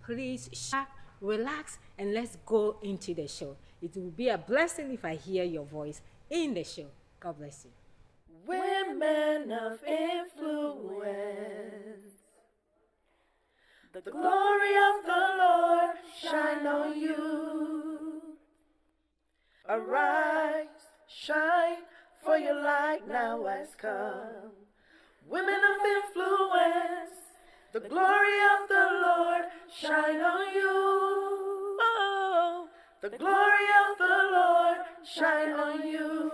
please relax, and let's go into the show. It will be a blessing if I hear your voice in the show. God bless you. Women of influence. The glory of the Lord shine on you. Arise, shine, for your light now has come. Women of influence, the glory of the Lord shine on you. Oh, the glory of the Lord shine on you.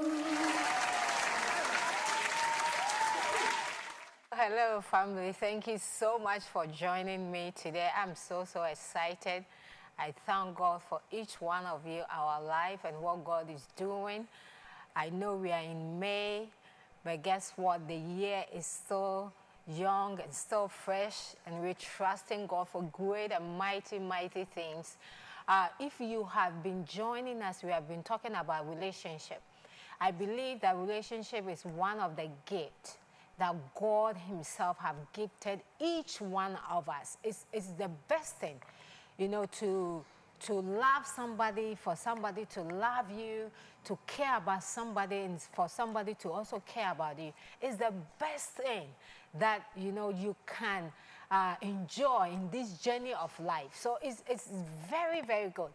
Hello, family. Thank you so much for joining me today. I'm so excited. I thank God for each one of you, our life, and what God is doing. I know we are in May, but guess what? The year is still young and still fresh, and we're trusting God for great and mighty things. If you have been joining us, we have been talking about relationship. I believe that relationship is one of the gifts that God himself have gifted each one of us. It's the best thing, you know, to love somebody, for somebody to love you, to care about somebody, and for somebody to also care about you. It's the best thing that, you know, you can enjoy in this journey of life. So it's very good.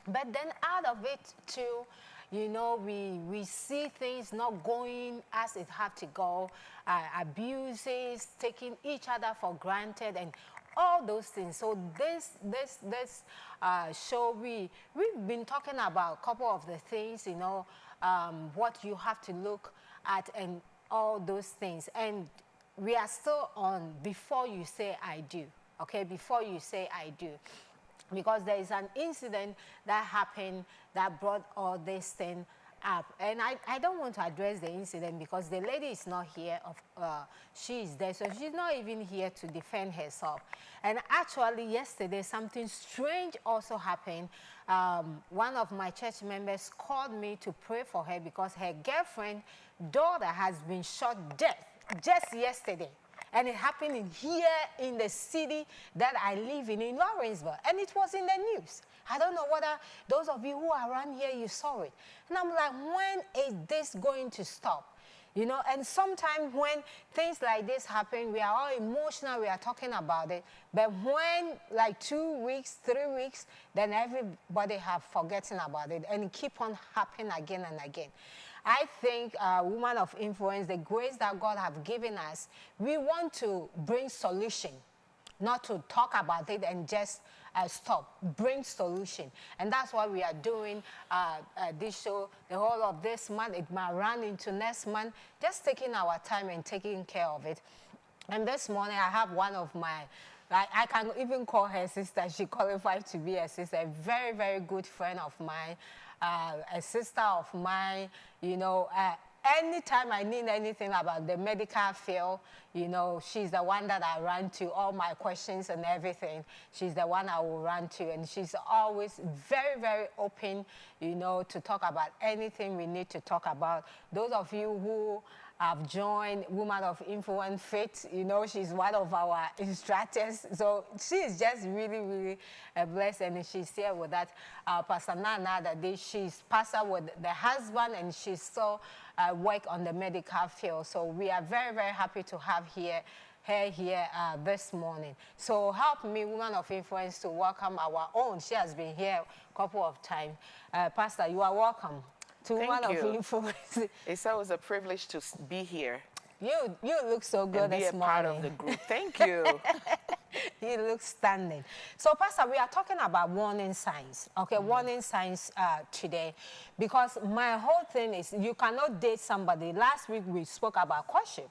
But then out of it too, you know, we see things not going as it have to go, abuses, taking each other for granted, and all those things. So this show, we've been talking about a couple of the things, you know, what you have to look at and all those things. And we are still on before you say I do, okay? Before you say I do. Because there is an incident that happened that brought all this thing up. And I don't want to address the incident because the lady is not here. She is there, so she's not even here to defend herself. And actually, yesterday, something strange also happened. One of my church members called me to pray for her because her girlfriend's daughter has been shot dead just yesterday. And it happened here in the city that I live in Lawrenceville. And it was in the news. I don't know whether those of you who are around here, you saw it. And I'm like, when is this going to stop? You know, and sometimes when things like this happen, we are all emotional, we are talking about it. But when, like 2 weeks, 3 weeks, then everybody have forgotten about it. And it keep on happening again and again. I think, woman of influence, the grace that God have given us, we want to bring solution, not to talk about it and just stop. Bring solution. And that's why we are doing this show the whole of this month. It might run into next month, just taking our time and taking care of it. And this morning, I have one of my, I can even call her sister. She qualified to be a sister, a very good friend of mine. A sister of mine, you know, anytime I need anything about the medical field, you know, she's the one that I run to, all my questions and everything. She's the one I will run to, and she's always very open, you know, to talk about anything we need to talk about. Those of you who have joined Woman of Influence Faith, you know, she's one of our instructors. So she is just really a blessing, and she's here with that. Pastor Nana, that day she's pastor with the husband, and she still work on the medical field. So we are very happy to have her here this morning. So help me, Woman of Influence, to welcome our own. She has been here a couple of times. Pastor, you are welcome. Thank you. It's always a privilege to be here. You look so good this morning. And be a part of the group. Thank you. You look stunning. So, Pastor, we are talking about warning signs. Okay, warning signs today. Because my whole thing is you cannot date somebody. Last week we spoke about courtship.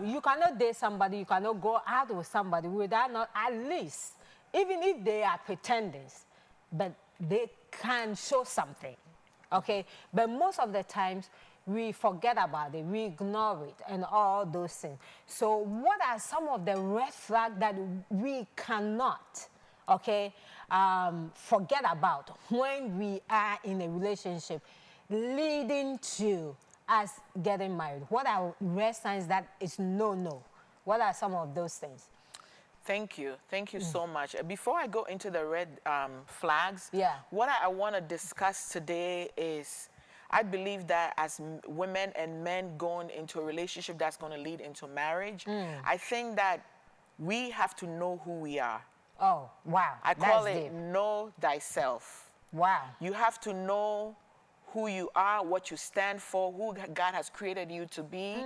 You cannot date somebody, you cannot go out with somebody without not at least, even if they are pretenders, but they can show something. Okay, but most of the times we forget about it, we ignore it, and all those things. So what are some of the red flags that we cannot, okay, forget about when we are in a relationship leading to us getting married? What are red signs that is no? What are some of those things? Thank you. Thank you so much. Before I go into the red flags, what I want to discuss today is, I believe that as women and men going into a relationship that's going to lead into marriage, I think that we have to know who we are. Oh, wow. I call it know thyself. Wow. You have to know who you are, what you stand for, who God has created you to be.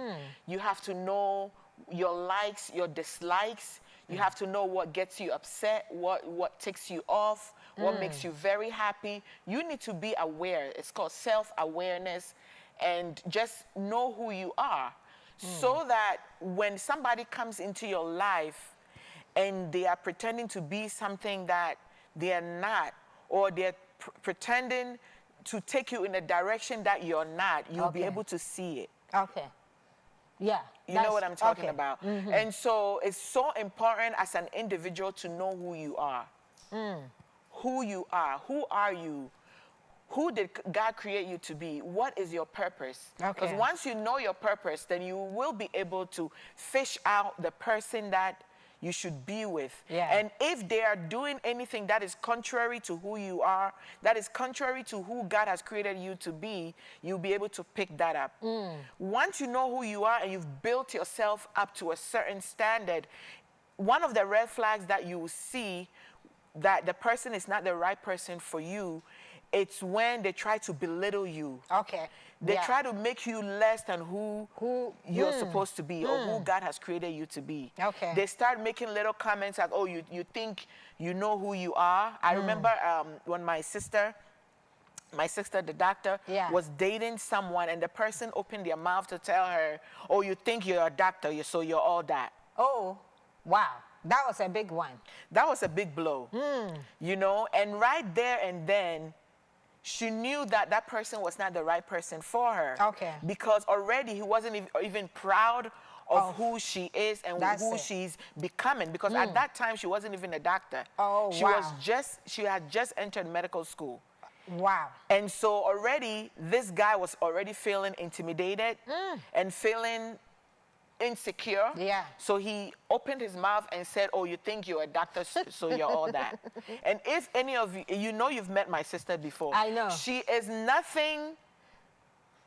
You have to know your likes, your dislikes. You have to know what gets you upset, what takes you off, what makes you very happy. You need to be aware. It's called self-awareness, and just know who you are, so that when somebody comes into your life and they are pretending to be something that they are not, or they're pretending to take you in a direction that you're not, you'll be able to see it. Okay. Yeah. You know what I'm talking about. And so it's so important as an individual to know who you are. Who you are. Who are you? Who did God create you to be? What is your purpose? Because once you know your purpose, then you will be able to fish out the person that you should be with. And if they are doing anything that is contrary to who you are, that is contrary to who God has created you to be, you'll be able to pick that up. Once you know who you are and you've built yourself up to a certain standard, one of the red flags that you will see that the person is not the right person for you, it's when they try to belittle you. They try to make you less than who you're supposed to be, or who God has created you to be. They start making little comments like, oh, you think you know who you are. I remember when my sister, the doctor, was dating someone, and the person opened their mouth to tell her, oh, you think you're a doctor, so you're all that. Oh, wow. That was a big one. That was a big blow, you know, and right there and then, she knew that that person was not the right person for her. Because already he wasn't even proud of who she is and who she's becoming. Because at that time, she wasn't even a doctor. She had just entered medical school. Wow. And so already, this guy was already feeling intimidated and feeling insecure. So he opened his mouth and said, oh, you think you're a doctor, so you're all that. And if any of you, you know, you've met my sister before. I know. She is nothing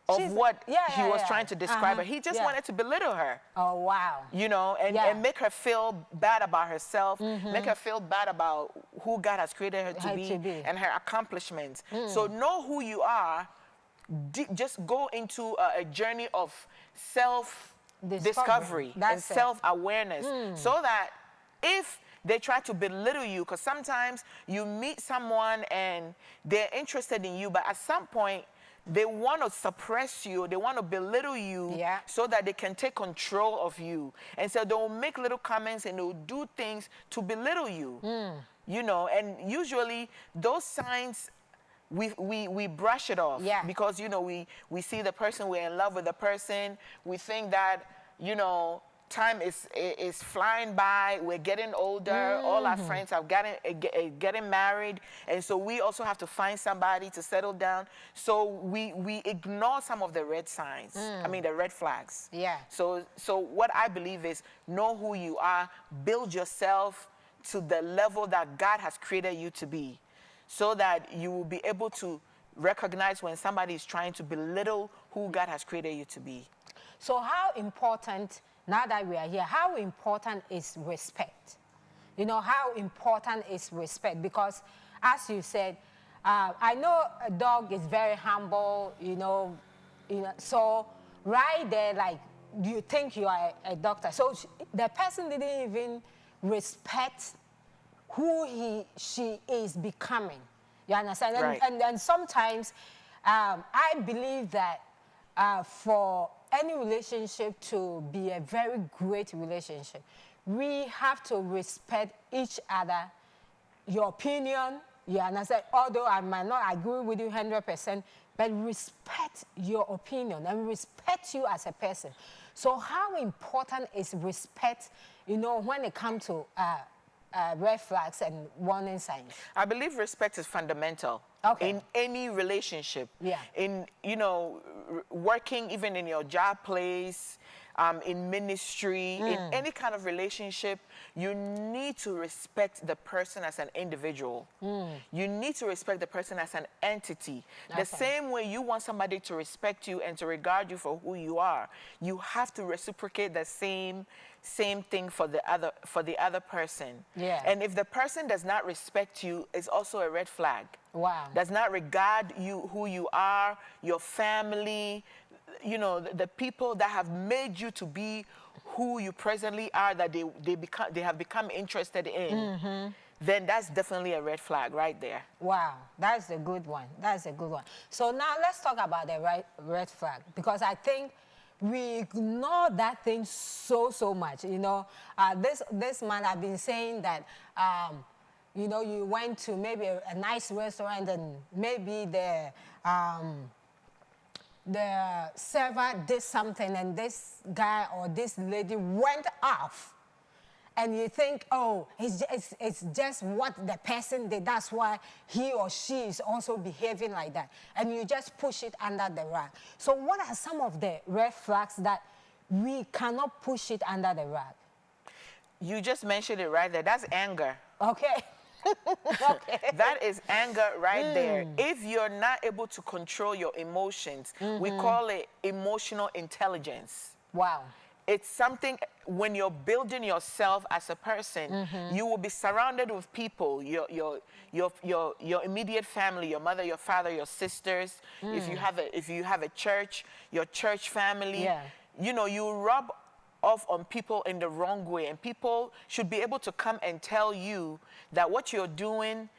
of what he was trying to describe her. He just wanted to belittle her. Oh, wow. You know, and make her feel bad about herself, make her feel bad about who God has created her to be and her accomplishments. So know who you are. Just go into a journey of self-discovery and self-awareness, so that if they try to belittle you, because sometimes you meet someone and they're interested in you, but at some point they want to suppress you, they want to belittle you so that they can take control of you. And so they'll make little comments and they'll do things to belittle you. You know, and usually those signs, we brush it off because, you know, we see the person, we're in love with the person, we think that, you know, time is flying by, we're getting older, all our friends are getting married, and so we also have to find somebody to settle down. So we ignore some of the red signs, I mean the red flags. So what I believe is, know who you are, build yourself to the level that God has created you to be, so that you will be able to recognize when somebody is trying to belittle who God has created you to be. So how important, now that we are here, how important is respect? You know, how important is respect? Because as you said, I know a dog is very humble, you know, so right there, like, you think you are a doctor. So the person didn't even respect who she is becoming. You understand? Right. And sometimes I believe that for any relationship to be a very great relationship, we have to respect each other, your opinion, you understand? Although I might not agree with you 100%, but respect your opinion and respect you as a person. So how important is respect, you know, when it comes to red flags and warning signs? I believe respect is fundamental in any relationship. In, you know, working even in your job place, in ministry, in any kind of relationship, you need to respect the person as an individual. You need to respect the person as an entity. The same way you want somebody to respect you and to regard you for who you are, you have to reciprocate the same thing for the other person. Yeah. And if the person does not respect you, it's also a red flag. Wow. Does not regard you, who you are, your family, you know, the people that have made you to be who you presently are, that they have become interested in, then that's definitely a red flag right there. Wow, that's a good one. That's a good one. So now let's talk about the red flag, because I think we ignore that thing so much. You know, this man, I've been saying that, you know, you went to maybe a nice restaurant and maybe the server did something and this guy or this lady went off. And you think, oh, it's just what the person did. That's why he or she is also behaving like that. And you just push it under the rug. So what are some of the red flags that we cannot push it under the rug? You just mentioned it right there. That's anger. Okay. Okay. That is anger right there. If you're not able to control your emotions, we call it emotional intelligence. Wow. It's something, when you're building yourself as a person, you will be surrounded with people, your immediate family, your mother, your father, your sisters. If you have a church, your church family. Yeah. You know, you rub off on people in the wrong way, and people should be able to come and tell you that what you're doing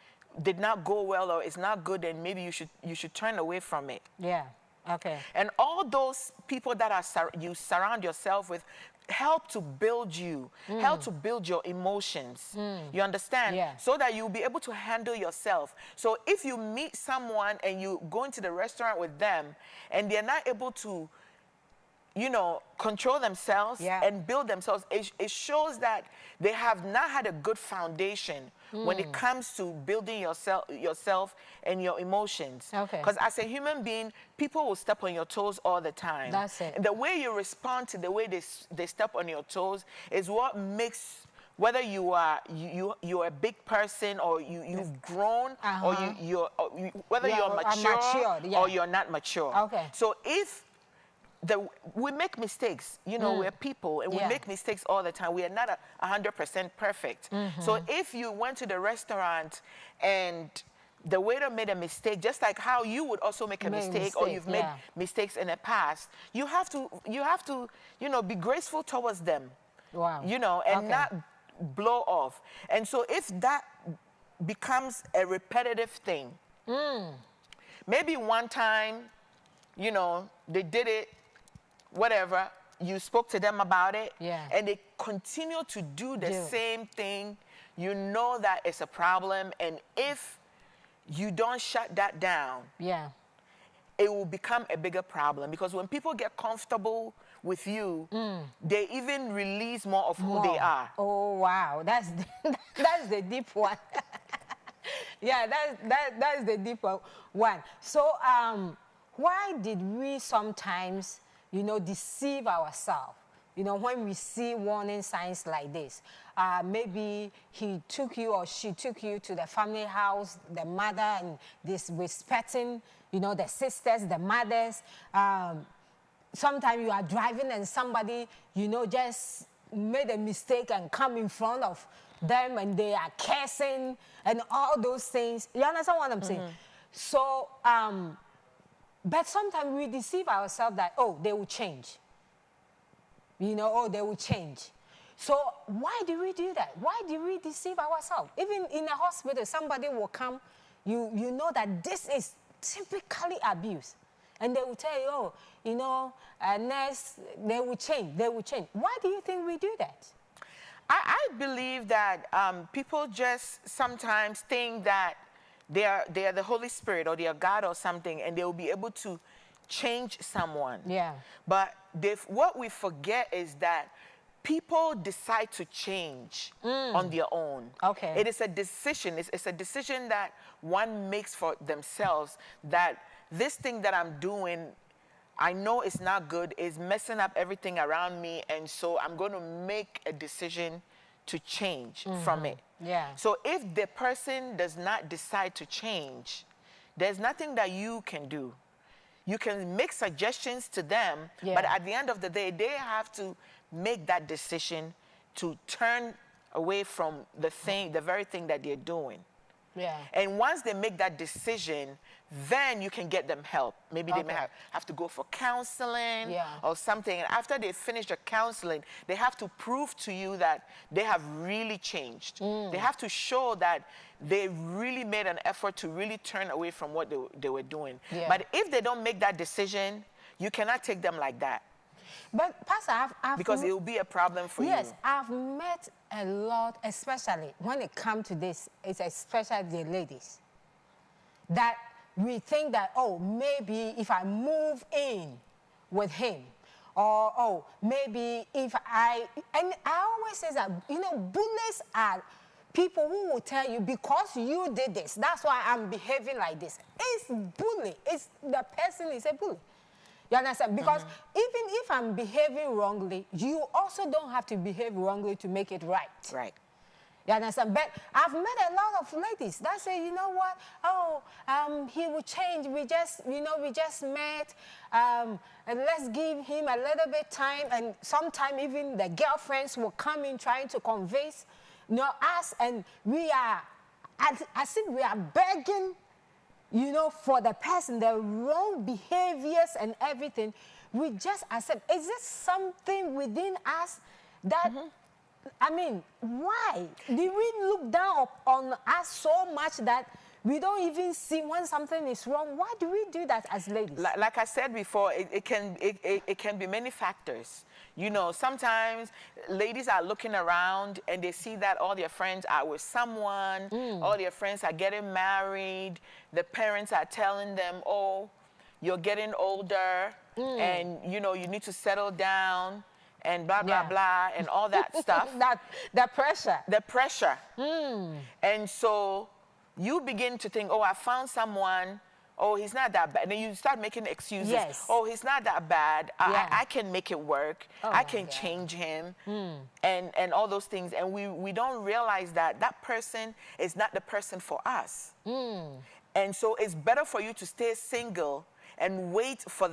did not go well or is not good, and maybe you should turn away from it. Yeah. Okay. And all those people that you surround yourself with help to build you, help to build your emotions. You understand? Yeah. So that you'll be able to handle yourself. So if you meet someone and you go into the restaurant with them and they're not able to, you know, control themselves and build themselves, it shows that they have not had a good foundation when it comes to building yourself and your emotions. Okay. Because as a human being, people will step on your toes all the time. That's it. And the way you respond to the way they step on your toes is what makes, whether you're a big person or you've grown, or whether you're mature matured, or you're not mature. Okay. So if we make mistakes, you know, we're people and we make mistakes all the time. We are not 100% perfect. So if you went to the restaurant and the waiter made a mistake, just like how you would also make a mistake, or you've made mistakes in the past, you have to, you know, be graceful towards them. Wow. You know, and not blow off. And so if that becomes a repetitive thing, maybe one time, you know, they did it, whatever, you spoke to them about it, and they continue to do the same thing, you know that it's a problem. And if you don't shut that down, it will become a bigger problem. Because when people get comfortable with you, they even release more of who they are. Oh, wow. That's the deep one. Yeah, that's the deep one. So, why did we sometimes, you know, deceive ourselves? You know, when we see warning signs like this, maybe he took you or she took you to the family house, the mother, and this respecting, you know, the sisters, the mothers. Sometimes you are driving and somebody, you know, just made a mistake and come in front of them and they are cursing and all those things. You understand what I'm saying? So, but sometimes we deceive ourselves that, oh, they will change. You know, oh, they will change. So why do we do that? Why do we deceive ourselves? Even in a hospital, somebody will come, you know that this is typically abuse. And they will tell you, oh, you know, nurse, they will change, they will change. Why do you think we do that? I believe that people just sometimes think that they are the Holy Spirit or they are God or something, and they will be able to change someone. Yeah. But what we forget is that people decide to change on their own. Okay. It is a decision. It's a decision that one makes for themselves, that this thing that I'm doing, I know it's not good, it's messing up everything around me, and so I'm going to make a decision to change from it. Yeah. So if the person does not decide to change, there's nothing that you can do. You can make suggestions to them, but at the end of the day, they have to make that decision to turn away from the very thing that they're doing. Yeah. And once they make that decision, then you can get them help. Maybe they may have to go for counseling or something. And after they finish the counseling, they have to prove to you that they have really changed. They have to show that they really made an effort to really turn away from what they were doing. But if they don't make that decision, you cannot take them like that. But Pastor, because it will be a problem for you. Yes, I've met a lot, especially when it comes to this, it's especially the ladies, that we think that, oh, maybe if I move in with him, or, oh, maybe if and I always say that, you know, bullies are people who will tell you, because you did this, that's why I'm behaving like this. It's bully. It's the person is a bully. You understand? Because even if I'm behaving wrongly, you also don't have to behave wrongly to make it right. Right. You understand? But I've met a lot of ladies that say, you know what? Oh, he will change. We just met. And let's give him a little bit time. And sometimes even the girlfriends will come in trying to convince, you know, us, and we are, as if we are begging, you know, for the person, the wrong behaviors and everything, we just accept. Is this something within us that, I mean, why? Did we look down on us so much that we don't even see when something is wrong? Why do we do that as ladies? Like I said before, it can be many factors. You know, sometimes ladies are looking around and they see that all their friends are with someone, all their friends are getting married, the parents are telling them, oh, you're getting older, and, you know, you need to settle down, and blah, blah, blah, and all that stuff. The pressure. The pressure. And so you begin to think, oh, I found someone. Oh, he's not that bad. And then you start making excuses. Yes. Oh, he's not that bad. I can make it work. Oh, I can change him. And all those things. And we don't realize that that person is not the person for us. And so it's better for you to stay single and wait for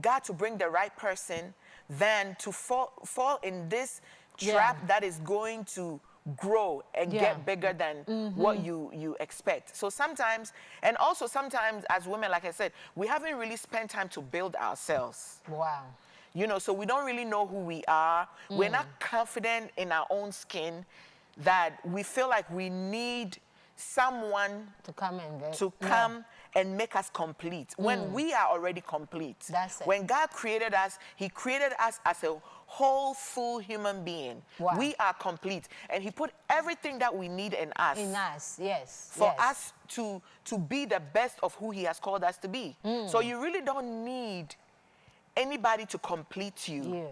God to bring the right person than to fall in this trap that is going to grow and get bigger than what you expect. So sometimes, and also sometimes as women, like I said, we haven't really spent time to build ourselves. Wow. You know, so we don't really know who we are. We're not confident in our own skin, that we feel like we need someone to come and make us complete when we are already complete. That's it. When God created us, he created us as a whole, full human being. Wow. We are complete. And he put everything that we need in us. In us, yes. For us to be the best of who he has called us to be. So you really don't need anybody to complete you.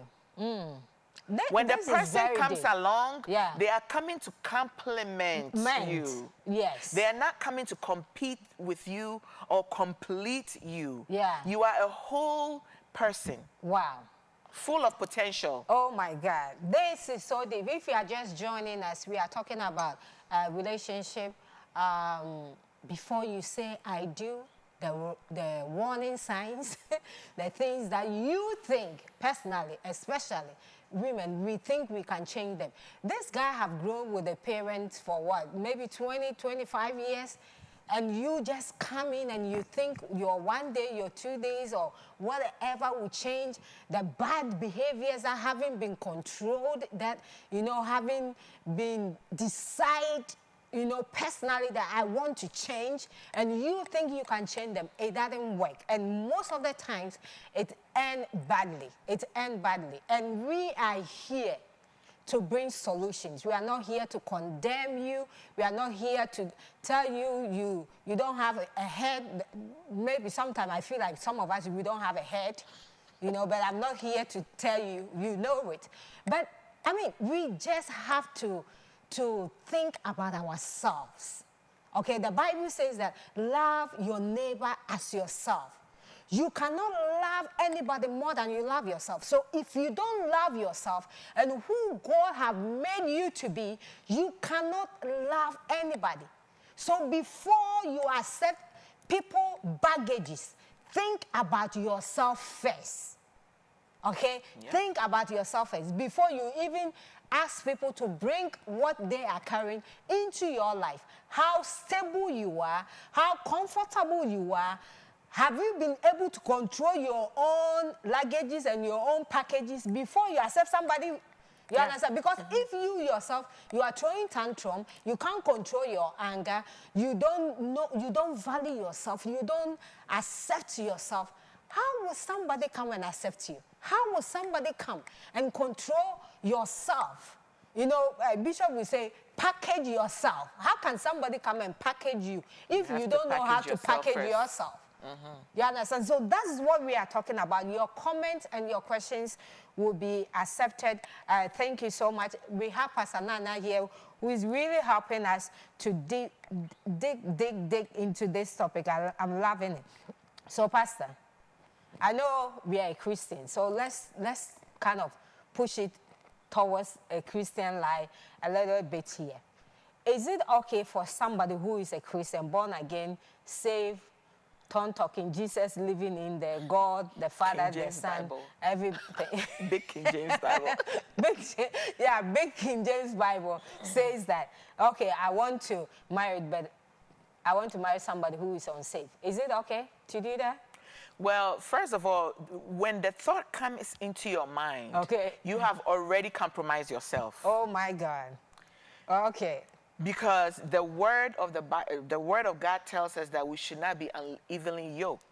When the person comes along, they are coming to complement you. Yes. They are not coming to compete with you or complete you. You are a whole person. Wow. Full of potential. Oh my God. This is so deep. If you are just joining us, we are talking about relationship. Before you say I do, the warning signs, the things that you think, personally, especially women, we think we can change them. This guy have grown with the parents for what, maybe 20, 25 years, and you just come in and you think your 1 day, your 2 days, or whatever will change. The bad behaviors that haven't been controlled, that, you know, having been decided, you know, personally that I want to change, and you think you can change them. It doesn't work. And most of the times, it ends badly. It ends badly. And we are here to bring solutions. We are not here to condemn you. We are not here to tell you you don't have a head. Maybe sometimes I feel like some of us, we don't have a head, you know, but I'm not here to tell you, you know it. But, I mean, we just have to think about ourselves. Okay, the Bible says that love your neighbor as yourself. You cannot love anybody more than you love yourself. So if you don't love yourself and who God have made you to be, you cannot love anybody. So before you accept people baggages, think about yourself first. Okay? Yeah. Think about yourself first before you even ask people to bring what they are carrying into your life. How stable you are, how comfortable you are. Have you been able to control your own luggages and your own packages before you accept somebody? You understand? Because if you yourself, you are throwing tantrum, you can't control your anger, you don't value yourself, you don't accept yourself, how will somebody come and accept you? How will somebody come and control yourself? You know, Bishop will say, package yourself. How can somebody come and package you if you don't know how to package yourself? You understand? So that's what we are talking about. Your comments and your questions will be accepted. Thank you so much. We have Pastor Nana here who is really helping us to dig into this topic. I'm loving it. So, Pastor, I know we are a Christian, so let's kind of push it towards a Christian life a little bit here. Is it okay for somebody who is a Christian, born again, saved, tongue talking, Jesus living in the God, the Father, the Son, Bible. Everything. Big King James Bible. Big King James Bible says that, okay, I want to marry, but I want to marry somebody who is unsaved. Is it okay to do that? Well, first of all, when the thought comes into your mind, you have already compromised yourself. Oh my God. Okay. Because the word of God tells us that we should not be unevenly yoked.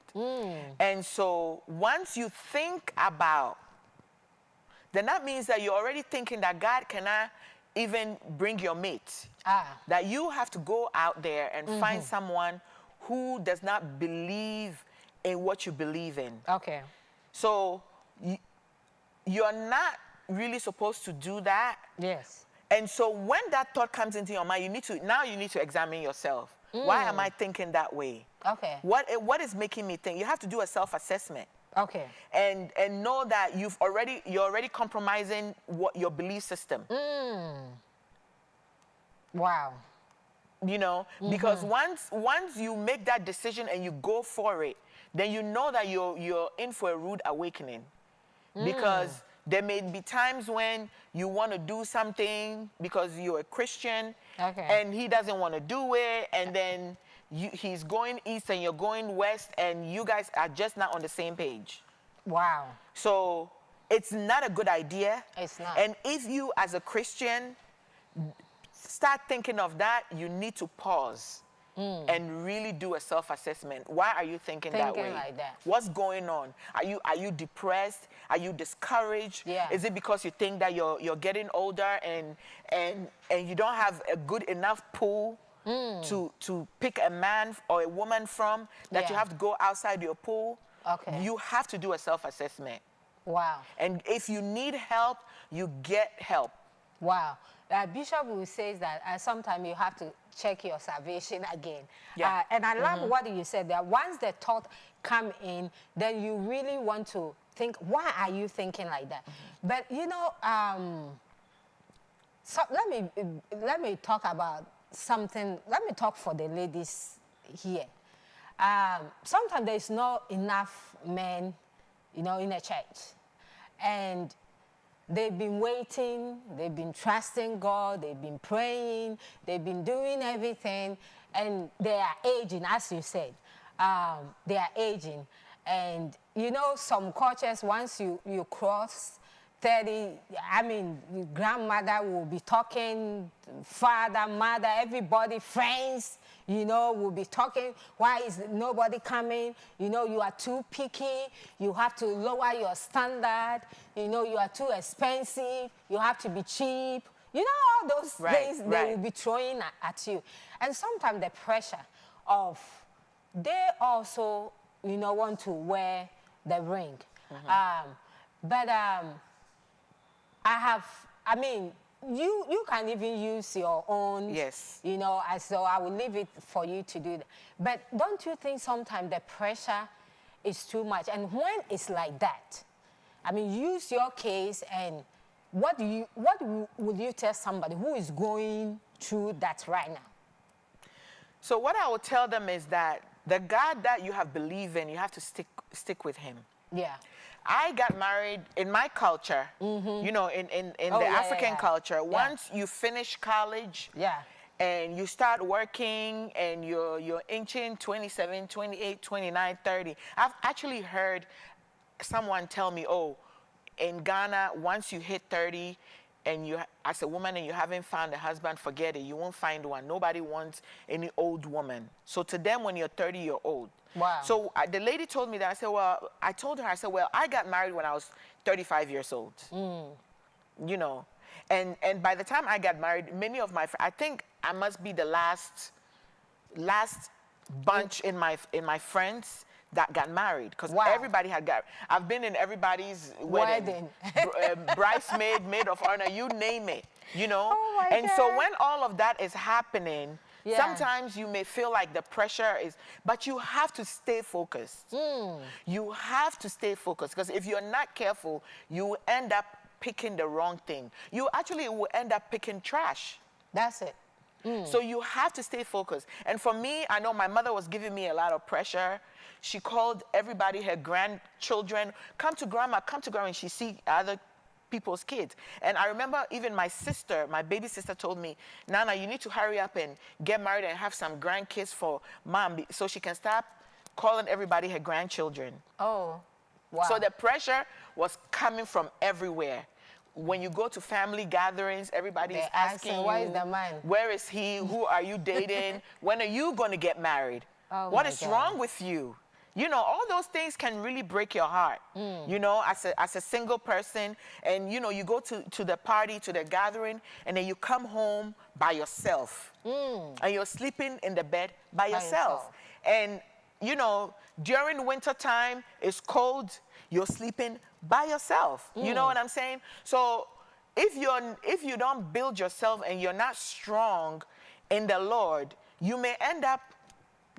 And so once you think about, then that means that you're already thinking that God cannot even bring your mate. That you have to go out there and find someone who does not believe in what you believe in. Okay. So you're not really supposed to do that. Yes. And so when that thought comes into your mind, you need to examine yourself. Why am I thinking that way? Okay. What is making me think? You have to do a self-assessment. Okay. And know that you're already compromising your belief system. Wow. You know, because once you make that decision and you go for it, then you know that you're in for a rude awakening. Because there may be times when you want to do something because you're a Christian, and he doesn't want to do it, and then he's going east and you're going west, and you guys are just not on the same page. Wow. So it's not a good idea. It's not. And if you, as a Christian, start thinking of that, you need to pause and really do a self-assessment. Why are you thinking that way? Like that? What's going on? Are you depressed? Are you discouraged? Yeah. Is it because you think that you're getting older and you don't have a good enough pool to pick a man or a woman from, that you have to go outside your pool? Okay. You have to do a self-assessment. Wow. And if you need help, you get help. Wow. Bishop will say that sometimes you have to check your salvation again. Yeah. And I love what you said, that once the thought come in, then you really want to think, why are you thinking like that? But you know, so let me talk about something. Let me talk for the ladies here. Sometimes there's not enough men, you know, in a church, and they've been waiting, they've been trusting God, they've been praying, they've been doing everything, and they are aging, as you said. They are aging. And, you know, some cultures, once you cross 30, I mean, your grandmother will be talking, father, mother, everybody, friends, you know, will be talking. Why is nobody coming? You know, you are too picky. You have to lower your standard. You know, you are too expensive. You have to be cheap. You know, all those things they will be throwing at you. And sometimes the pressure of, they also, you know, want to wear the ring. I mean, you can even use your own, you know, so I will leave it for you to do that. But don't you think sometimes the pressure is too much. And when it's like that, I mean, use your case, and what would you tell somebody who is going through that right now? So what I would tell them is that the God that you have believed in, you have to stick with him. Yeah. I got married in my culture, you know, in the African culture. Once you finish college, and you start working, and you're inching 27, 28, 29, 30. I've actually heard someone tell me, oh, in Ghana, once you hit 30, and you, as a woman, and you haven't found a husband, forget it. You won't find one. Nobody wants any old woman. So to them, when you're 30, you're old. Wow. So the lady told me that. I said, well, I told her, I said, well, I got married when I was 35 years old. You know, and by the time I got married, many of my, I think I must be the last bunch in my friends that got married, because everybody had got. I've been in everybody's wedding. Bridesmaid, maid of honor, you name it, you know. Oh and God. So when all of that is happening, sometimes you may feel like the pressure is, but you have to stay focused. You have to stay focused, because if you're not careful, you end up picking the wrong thing. You actually will end up picking trash. That's it. So you have to stay focused. And for me, I know my mother was giving me a lot of pressure. She called everybody, her grandchildren, come to grandma, and she see other people's kids. And I remember even my sister, my baby sister, told me, Nana, you need to hurry up and get married and have some grandkids for mom, so she can stop calling everybody her grandchildren. Oh, wow. So the pressure was coming from everywhere. When you go to family gatherings, everybody's asking you, where is the man? Where is he? Who are you dating? When are you going to get married? Oh, what is wrong with you? You know, all those things can really break your heart, you know, as a single person. And, you know, you go to the party, to the gathering, and then you come home by yourself. And you're sleeping in the bed by yourself. And, you know, during winter time, it's cold, you're sleeping by yourself. You know what I'm saying? So if you don't build yourself and you're not strong in the Lord, you may end up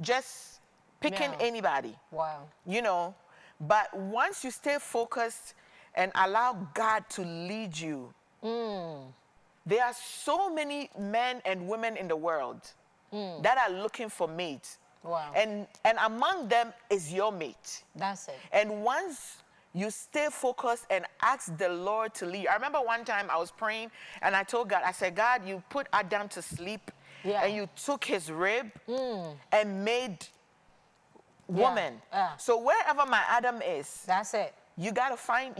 just picking anybody. Wow. You know, but once you stay focused and allow God to lead you, there are so many men and women in the world that are looking for mates. Wow. And among them is your mate. That's it. And once you stay focused and ask the Lord to lead you. I remember one time I was praying and I told God, I said, God, you put Adam to sleep and you took his rib and made woman. So wherever my Adam is, that's it. I gotta find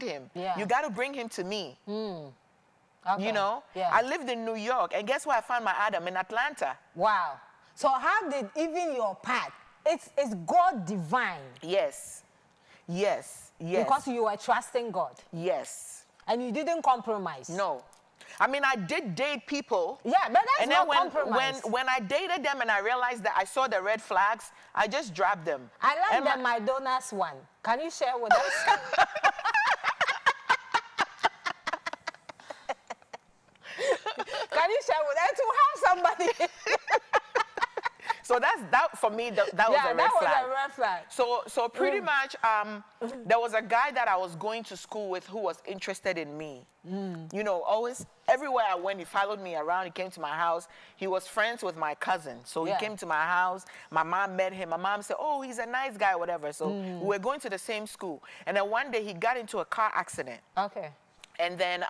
him. You gotta bring him to me. Okay. You know? I lived in New York, and guess where I found my Adam? In Atlanta. Wow. So how did even your path, it's God divine. Yes. Yes. Yes. Because you were trusting God. Yes. And you didn't compromise. No. I mean, I did date people. Yeah, but that's not compromise. When I dated them and I realized that I saw the red flags, I just dropped them. I like the McDonald's one. Can you share with us? Can you share with us to have somebody? So that for me, that was a red flag. A red flag. So pretty much, there was a guy that I was going to school with who was interested in me. You know, always, everywhere I went, he followed me around. He came to my house. He was friends with my cousin. So he came to my house. My mom met him. My mom said, oh, he's a nice guy, whatever. So we were going to the same school. And then one day he got into a car accident. Okay. And then,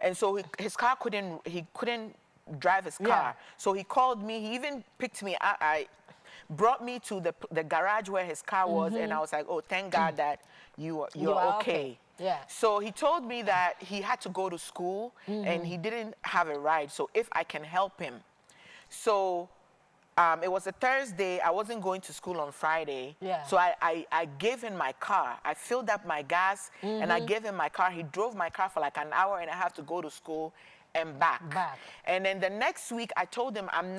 and so his car he couldn't drive his car. So he called me. He even picked me. I brought me to the garage where his car was, and I was like, oh, thank God that you're okay. Yeah. So he told me that he had to go to school and he didn't have a ride. So if I can help him. So it was a Thursday. I wasn't going to school on Friday. Yeah. So I gave him my car. I filled up my gas and I gave him my car. He drove my car for like an hour and a half to go to school and back. And then the next week I told him I'm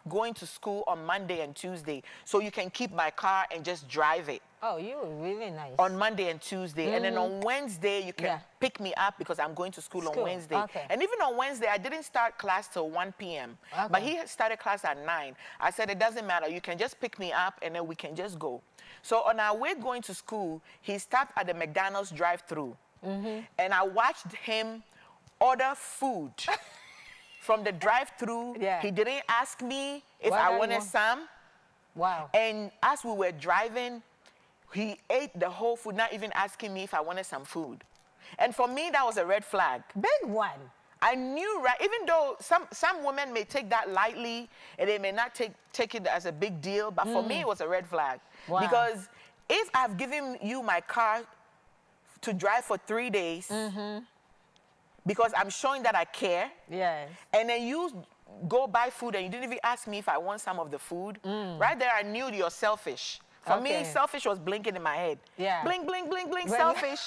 going to school on Monday and Tuesday, so you can keep my car and just drive it. Oh, you were really nice. On Monday and Tuesday. And then on Wednesday, you can pick me up because I'm going to school on Wednesday. Okay. And even on Wednesday, I didn't start class till 1 p.m. Okay. But he had started class at 9. I said, it doesn't matter. You can just pick me up and then we can just go. So on our way going to school, he stopped at the McDonald's drive-thru. And I watched him order food from the drive-thru. Yeah. He didn't ask me if Well, I wanted some. Wow. And as we were driving, he ate the whole food, not even asking me if I wanted some food. And for me, that was a red flag. Big one. I knew, right? Even though some women may take that lightly and they may not take it as a big deal, but for me, it was a red flag. Wow. Because if I've given you my car to drive for 3 days, because I'm showing that I care, Yes. and then you go buy food and you didn't even ask me if I want some of the food, right there I knew you're selfish. For me, selfish was blinking in my head. Yeah. Blink, blink, blink, blink, When- selfish.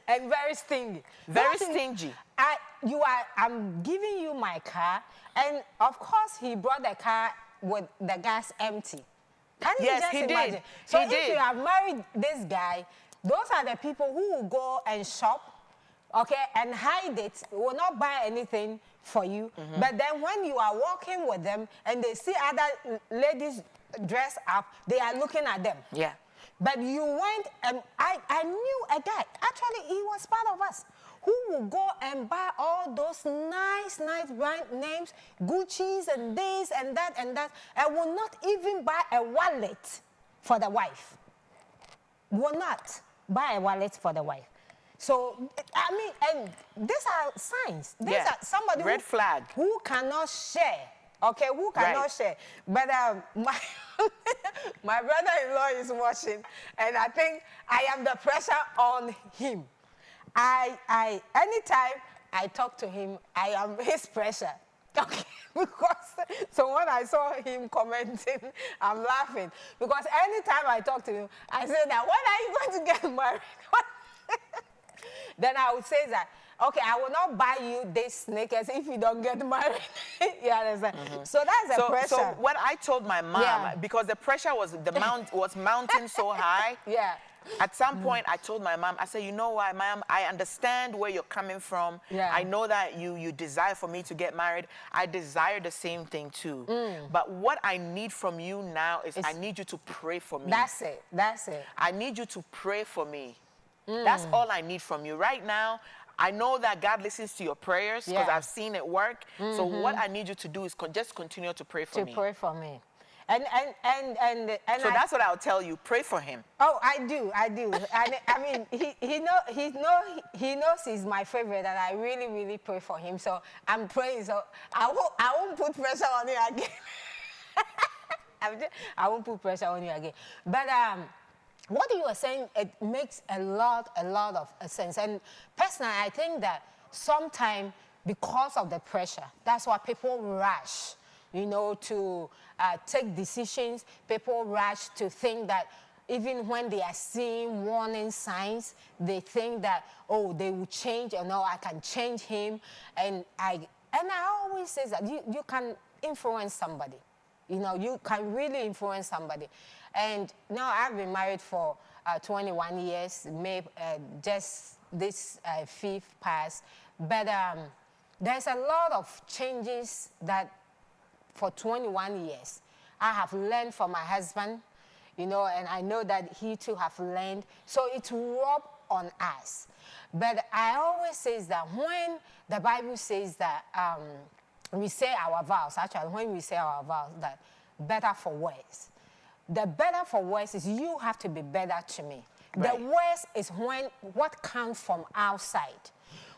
And very stingy. Very That is- stingy. I'm giving you my car, and of course he brought the car with the gas empty. Can you Yes, just he did. imagine? So He if did. you have married this guy, those are the people who will go and shop, okay, and hide it, will not buy anything for you. But then when you are walking with them and they see other ladies dressed up, they are looking at them. Yeah. But you went, and I knew a guy, actually he was part of us, who will go and buy all those nice brand names, Gucci's and this and that, and will not even buy a wallet for the wife. Will not buy a wallet for the wife. So, I mean, and these are signs. These are somebody Red flag. who cannot share. Okay, who cannot share? But my brother-in-law is watching, and I think I am the pressure on him. Anytime I talk to him, I am his pressure. Okay, because so when I saw him commenting, I'm laughing because anytime I talk to him, I say that when are you going to get married? Then I would say that, okay, I will not buy you this sneakers if you don't get married. You understand? So that's the pressure. So what I told my mom, because the pressure was mounting so high. Yeah. At some point, I told my mom, I said, you know what, ma'am, I understand where you're coming from. Yeah. I know that you desire for me to get married. I desire the same thing too. But what I need from you now is I need you to pray for me. That's it. That's it. I need you to pray for me. That's all I need from you. Right now, I know that God listens to your prayers because I've seen it work. So what I need you to do is just continue to pray for me. To pray for me. And So that's what I'll tell you. Pray for him. Oh, I do. And I mean, he knows he's my favorite, and I really pray for him. So I'm praying. So I won't put pressure on you again. I won't put pressure on you again. But what you were saying, it makes a lot of sense. And personally, I think that sometimes because of the pressure, that's why people rush, you know, to take decisions. People rush to think that even when they are seeing warning signs, they think that, oh, they will change, or no, I can change him. And I always say that you can influence somebody. You know, you can really influence somebody. And now I've been married for 21 years, just this 5th pass. But there's a lot of changes that for 21 years I have learned from my husband, you know, and I know that he too have learned. So it's rubbed on us. But I always say that when the Bible says that we say our vows, actually when we say our vows, that better for worse. The better for worse is you have to be better to me. Right. The worse is when what comes from outside.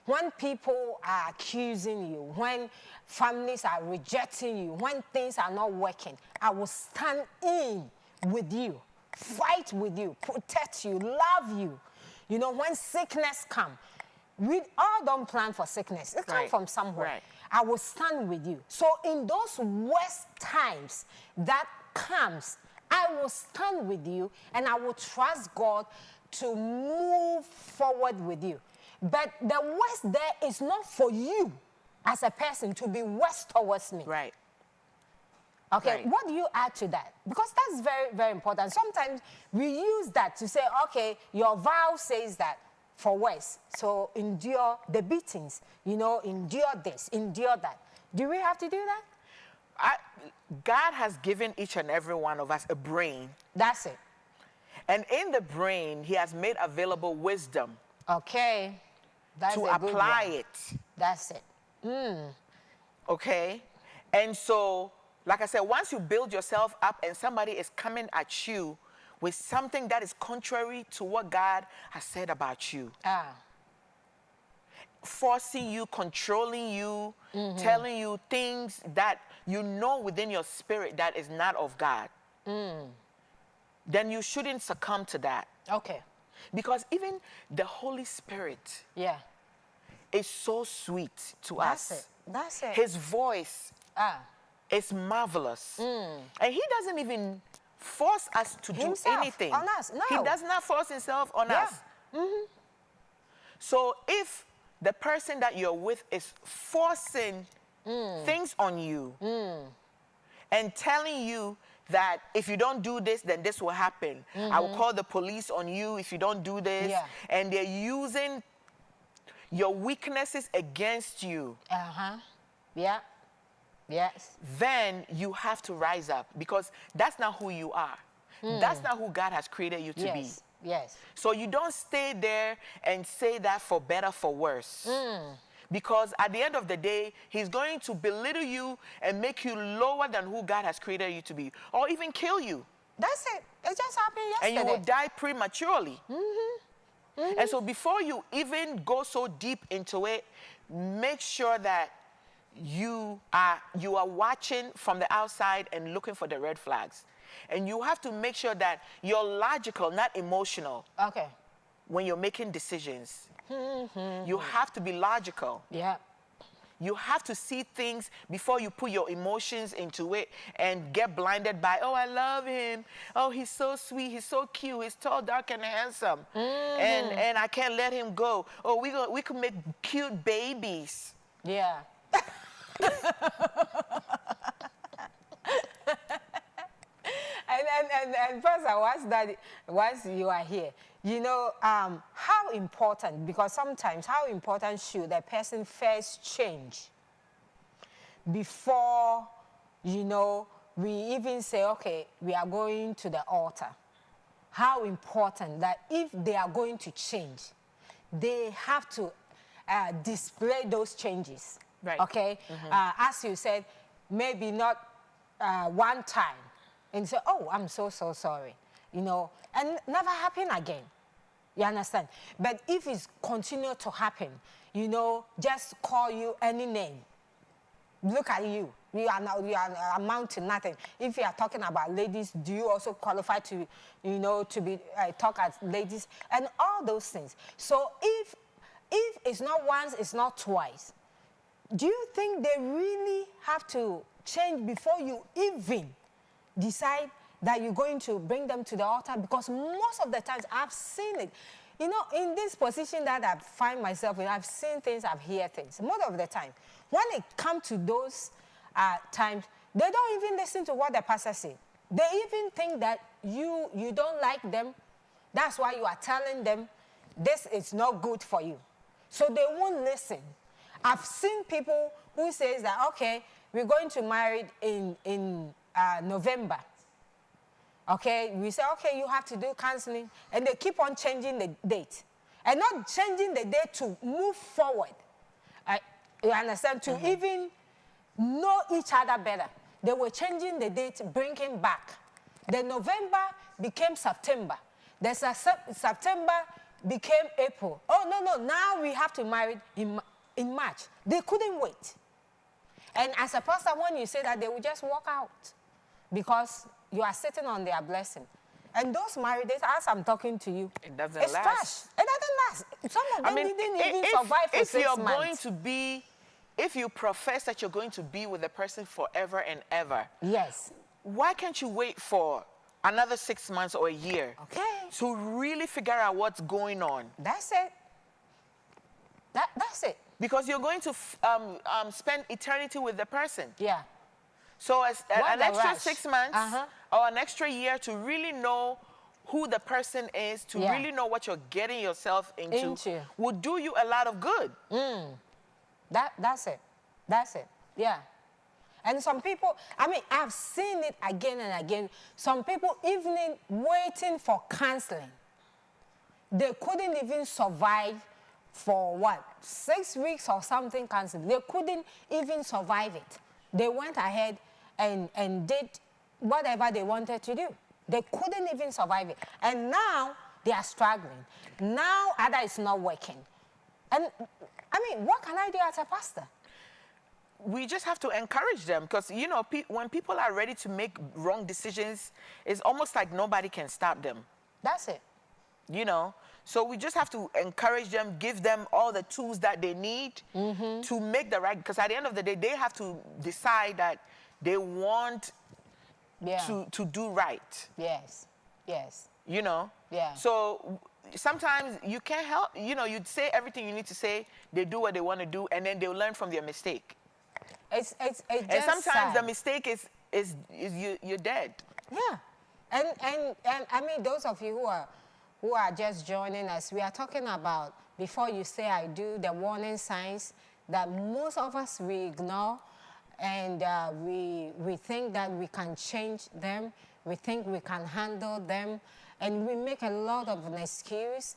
When people are accusing you, when families are rejecting you, when things are not working, I will stand in with you, fight with you, protect you, love you. You know, when sickness comes, we all don't plan for sickness. It comes from somewhere. Right. I will stand with you. So in those worst times that comes, I will stand with you and I will trust God to move forward with you. But the worst there is not for you. as a person to be worse towards me. Right. Okay, Right. what do you add to that? Because that's very, very important. Sometimes we use that to say, okay, your vow says that for worse. So endure the beatings, you know, endure this, endure that. Do we have to do that? God has given each and every one of us a brain. That's it. And in the brain, he has made available wisdom Okay. That's to a good apply one. it. That's it. Okay? And so, like I said, once you build yourself up and somebody is coming at you with something that is contrary to what God has said about you, forcing you, controlling you, telling you things that you know within your spirit that is not of God, then you shouldn't succumb to that. Okay. Because even the Holy Spirit Yeah. is so sweet to That's us. it. That's it. His voice is marvelous. And he doesn't even force us to do Himself, anything. on us, no. He does not force himself on Yeah. us. So if the person that you're with is forcing things on you and telling you that if you don't do this, then this will happen. I will call the police on you if you don't do this. Yeah. And they're using your weaknesses against you. Yeah. Yes. Then you have to rise up because that's not who you are. That's not who God has created you to be. Yes. So you don't stay there and say that for better, for worse. Because at the end of the day, he's going to belittle you and make you lower than who God has created you to be, or even kill you. That's it. It just happened yesterday. And you will die prematurely. And so before you even go so deep into it, make sure that you are watching from the outside and looking for the red flags. And you have to make sure that you're logical, not emotional, Okay. when you're making decisions. You have to be logical. Yeah. You have to see things before you put your emotions into it and get blinded by, oh, I love him. Oh, he's so sweet. He's so cute. He's tall, dark, and handsome. And I can't let him go. Oh, we could make cute babies. Yeah. And first, once you are here, you know, how important, because sometimes how important should a person first change before, you know, we even say, okay, we are going to the altar. How important that if they are going to change, they have to display those changes. Right. Okay? As you said, maybe not one time and say, oh, I'm so sorry, you know, and never happen again. You understand? But if it's continue to happen, you know, just call you any name. Look at you. You are amount to nothing. If you are talking about ladies, do you also qualify to, you know, to be talk as ladies and all those things? So if it's not once, it's not twice, do you think they really have to change before you even decide that you're going to bring them to the altar? Because most of the times I've seen it. You know, in this position that I find myself in, I've seen things, I've heard things. Most of the time, when it comes to those times, they don't even listen to what the pastor says. They even think that you don't like them. That's why you are telling them this is not good for you. So they won't listen. I've seen people who says that, okay, we're going to marry in November. Okay, we say, okay, you have to do counseling. And they keep on changing the date. And not changing the date to move forward. You understand? To even know each other better. They were changing the date, bringing back. The November became September. The September became April. Oh, no, now we have to marry in March. They couldn't wait. And as a pastor, when you say that, they will just walk out. Because you are sitting on their blessing. And those marriages, as I'm talking to you, It doesn't it's last. trash. It doesn't last. Some of them didn't even survive for 6 months. Going to be, if you profess that you're going to be with a person forever and ever, Yes. why can't you wait for another 6 months or a year Okay. to really figure out what's going on? That's it. That's it. because you're going to spend eternity with the person. Yeah. So as an extra rush. 6 months or an extra year to really know who the person is, to really know what you're getting yourself into, will do you a lot of good. That's it. That's it. Yeah. And some people, I mean, I've seen it again and again. Some people even waiting for counseling. They couldn't even survive for what, 6 weeks or something counseling. They couldn't even survive it. They went ahead and did whatever they wanted to do. They couldn't even survive it. And now they are struggling. Now either it's not working. And I mean, what can I do as a pastor? We just have to encourage them, because, you know, when people are ready to make wrong decisions, it's almost like nobody can stop them. That's it. You know, so we just have to encourage them, give them all the tools that they need to make the right, because at the end of the day, they have to decide that they want to do right. Yes, yes. You know? Yeah. So sometimes you can't help, you know, you'd say everything you need to say, they do what they want to do, and then they'll learn from their mistake. It's and sometimes sad. the mistake is you're dead. Yeah. And I mean, those of you who are just joining us, we are talking about, before you say I do, the warning signs that most of us, we ignore, and we think that we can change them, we think we can handle them, and we make a lot of an excuse.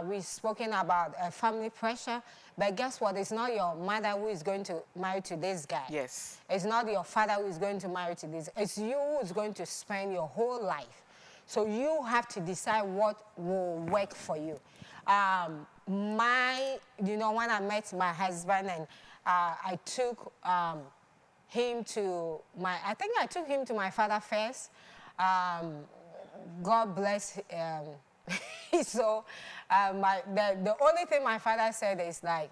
We've spoken about family pressure, but guess what? It's not your mother who is going to marry to this guy. Yes. It's not your father who is going to marry to this. It's you who is going to spend your whole life. So you have to decide what will work for you. You know, when I met my husband and I took him to I think I took him to my father first. God bless so the only thing my father said is like,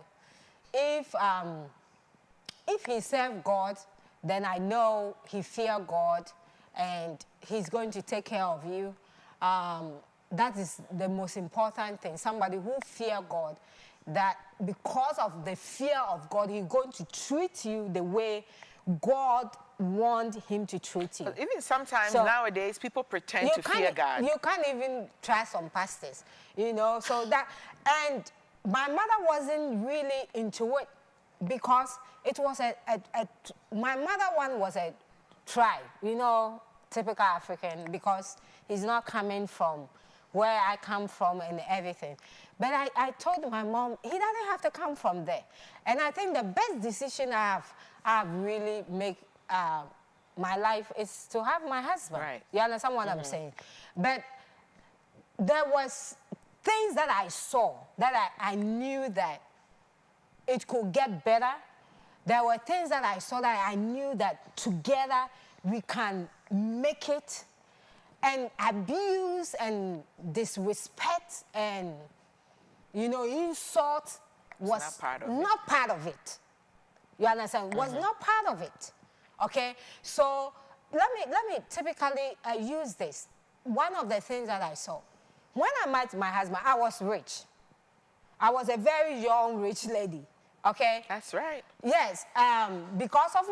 if he served God, then I know he feared God and he's going to take care of you. That is the most important thing. Somebody who fears God, that because of the fear of God, he's going to treat you the way God wants him to treat you. But even sometimes nowadays, people pretend to fear God. You can't even trust some pastors, you know. So that, and my mother wasn't really into it because it was my mother one was a tribe, you know, typical African, because he's not coming from where I come from and everything. But I told my mom, he doesn't have to come from there. And I think the best decision I've really made my life is to have my husband. Right. You understand what I'm saying? But there was things that I saw that I knew that it could get better. There were things that I saw that I knew that together we can make it. And abuse and disrespect and, you know, insult was not part of it. You understand? Was not part of it. Okay? So let me typically use this. One of the things that I saw, when I met my husband, I was rich. I was a very young, rich lady. Okay? That's right. Yes, because of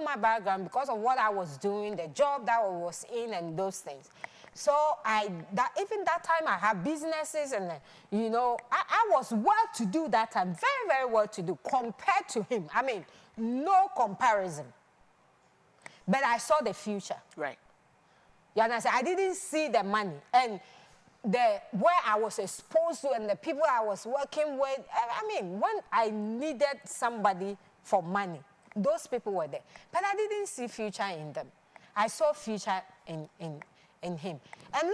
my background, because of what I was doing, the job that I was in, and those things. So even that time I had businesses, and you know, I was well to do that time, very, very well to do compared to him. I mean, no comparison. But I saw the future. Right. You understand? I didn't see the money and where I was exposed to and the people I was working with. I mean, when I needed somebody for money, those people were there. But I didn't see future in them. I saw future in him. And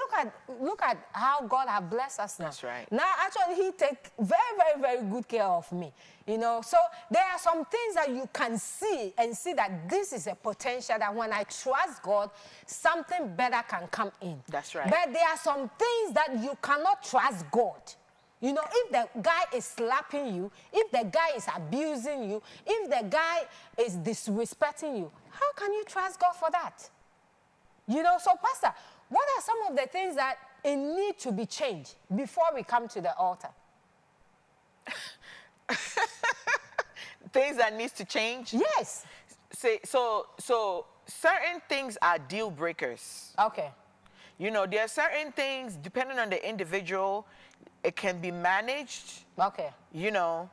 look at how God has blessed us now. That's right. Now, actually, he takes very, very, very good care of me. You know, so there are some things that you can see and see that this is a potential that when I trust God, something better can come in. That's right. But there are some things that you cannot trust God. You know, if the guy is slapping you, if the guy is abusing you, if the guy is disrespecting you, how can you trust God for that? You know, so Pastor, what are some of the things that need to be changed before we come to the altar? things that needs to change. Yes. So certain things are deal breakers. Okay. You know, there are certain things, depending on the individual, it can be managed. Okay. You know,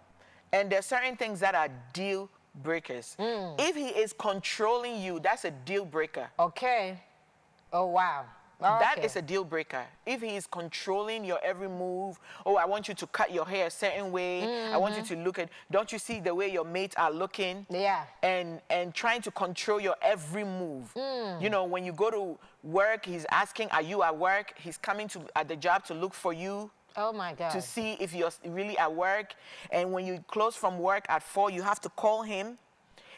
and there are certain things that are deal breakers. If he is controlling you, that's a deal breaker. Okay. Oh, wow. That is a deal breaker. If he is controlling your every move, oh, I want you to cut your hair a certain way. I want you to look at, don't you see the way your mates are looking? Yeah. And trying to control your every move. You know, when you go to work, he's asking, are you at work? He's coming to at the job to look for you. Oh, my God. To see if you're really at work. And when you close from work at 4, you have to call him.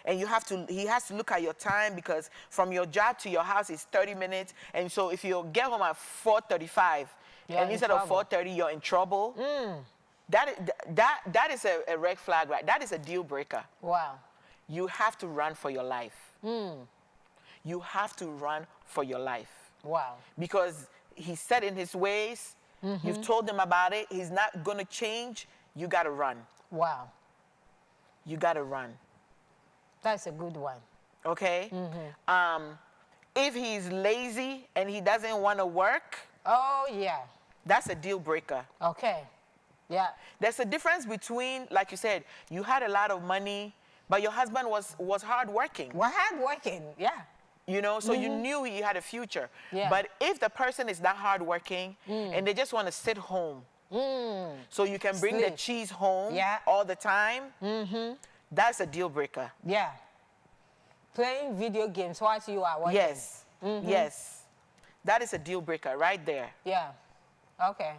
And he has to look at your time, because from your job to your house is 30 minutes. And so if you get home at 4:35, and instead of 4:30, you're in trouble. That is a red flag, right? That is a deal breaker. Wow. You have to run for your life. You have to run for your life. Wow. Because he's set in his ways. You've told him about it. He's not going to change. You got to run. Wow. You got to run. That's a good one. Okay? If he's lazy and he doesn't want to work, oh, yeah, that's a deal breaker. Okay. Yeah. There's a difference between, like you said, you had a lot of money, but your husband was hardworking. Well, hardworking, yeah. You know, so you knew he had a future. Yeah. But if the person is not hardworking and they just want to sit home, so you can bring the cheese home all the time, that's a deal breaker. Yeah. Playing video games whilst you are working. Yes. Yes. That is a deal breaker right there. Yeah. Okay.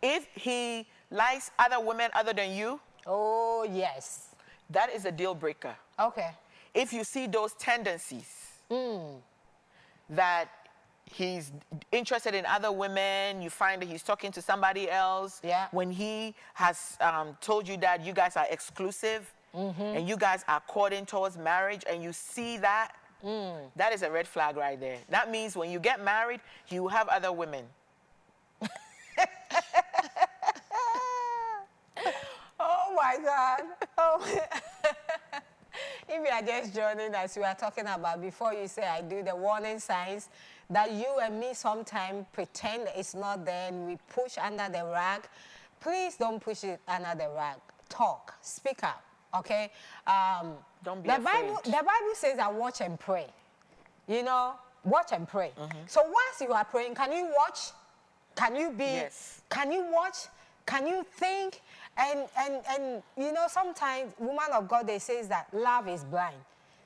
If he likes other women other than you, oh, yes, that is a deal breaker. Okay. If you see those tendencies, that he's interested in other women, you find that he's talking to somebody else, when he has told you that you guys are exclusive, and you guys are courting towards marriage, and you see that, that is a red flag right there. That means when you get married, you will have other women. Oh, my God. Oh. If you are just joining us, we are talking about, before you say I do, the warning signs that you and me sometimes pretend it's not there and we push under the rag. Please don't push it under the rag. Talk. Speak up. Okay? Don't be afraid. The Bible says that watch and pray. You know, watch and pray. So once you are praying, can you watch? Can you be? Yes. Can you watch? Can you think? And you know, sometimes woman of God, they say that love is blind.